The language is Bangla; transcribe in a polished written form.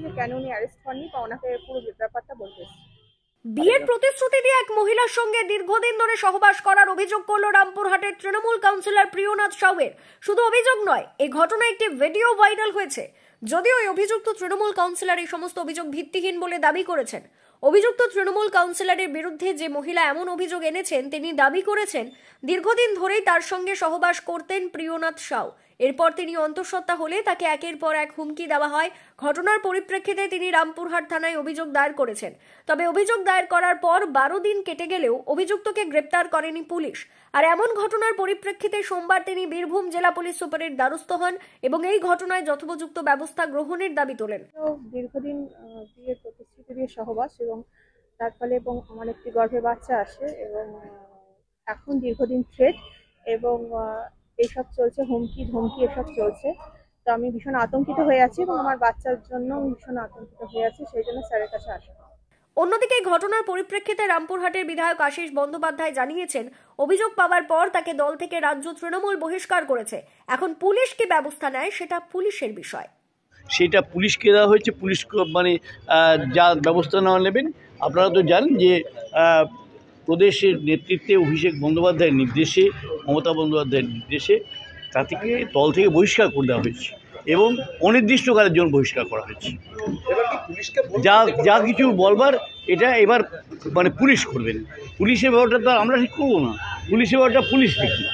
যে কেন উনি অ্যারেস্ট হননি বা ওনাকে পুরো ব্যাপারটা বলতে এসেছি। বিয়ের প্রতিশ্রুতি দিয়ে এক মহিলার সঙ্গে দীর্ঘদিন ধরে সহবাস করার অভিযোগ করল রামপুরহাটের তৃণমূল কাউন্সিলর প্রিয়নাথ সাউয়ের। শুধু অভিযোগ নয়, এই ঘটনায় একটি ভিডিও ভাইরাল হয়েছে। যদিও এই অভিযুক্ত তৃণমূল কাউন্সিলর এই সমস্ত অভিযোগ ভিত্তিহীন বলে দাবি করেছেন। অভিযুক্ত তৃণমূল কাউন্সিলরের বিরুদ্ধে যে মহিলা এমন অভিযোগ এনেছেন, তিনি দাবি করেছেন দীর্ঘদিন ধরেই তার সঙ্গে সহবাস করতেন প্রিয়নাথ সাউ। এরপর তিনি অন্তঃসত্ত্বা হলে তাকে একের পর এক হুমকি দেওয়া হয়। ঘটনার পরিপ্রেক্ষিতে তিনি রামপুরহাট থানায় অভিযোগ দায়ের করেছেন। তবে অভিযোগ দায়ের করার পর 12 দিন কেটে গেলেও অভিযুক্তকে গ্রেপ্তার করেনি পুলিশ। আর এমন ঘটনার পরিপ্রেক্ষিতে সোমবার তিনি বীরভূম জেলা পুলিশ সুপারের দ্বারস্থ হন এবং এই ঘটনায় যথোপযুক্ত ব্যবস্থা গ্রহণের দাবি তোলেন। দীর্ঘদিন বিয়ের প্রতিশ্রুতি দিয়ে সহবাস এবং তার ফলে এবং আমার একটি গর্ভে বাচ্চা আসে এবং এখন দীর্ঘদিন থ্রেট এবং এইসব চলছে, হুমকি ধমকি এসব চলছে। তো আমি ভীষণ আতঙ্কিত হয়ে আছি এবং আমার বাচ্চার জন্য ভীষণ আতঙ্কিত হয়ে আছি, সেই জন্য স্যারের কাছে আসা। অন্যদিকে এই ঘটনার পরিপ্রেক্ষিতে রামপুরহাটের বিধায়ক আশিস বন্দ্যোপাধ্যায় জানিয়েছেন, অভিযোগ পাওয়ার পর তাকে দল থেকে রাজ্য তৃণমূল বহিষ্কার করেছে। এখন পুলিশ কি ব্যবস্থা নেয় সেটা পুলিশের বিষয়। সেটা পুলিশকে দেওয়া হয়েছে। পুলিশ মানে যা ব্যবস্থা নেওয়া নেবেন। আপনারা তো জানেন যে প্রদেশের নেতৃত্বে অভিষেক বন্দ্যোপাধ্যায়ের নির্দেশে, মমতা বন্দ্যোপাধ্যায়ের নির্দেশে তাকে দল থেকে বহিষ্কার করে দেওয়া হয়েছে এবং অনির্দিষ্টকালের জন্য বহিষ্কার করা হয়েছে। যা যা কিছু বলবার এটা এবার মানে পুলিশ করবেন। পুলিশের ব্যাপারটা তো আমরা ঠিক করবো না, পুলিশের ব্যাপারটা পুলিশ দেখি।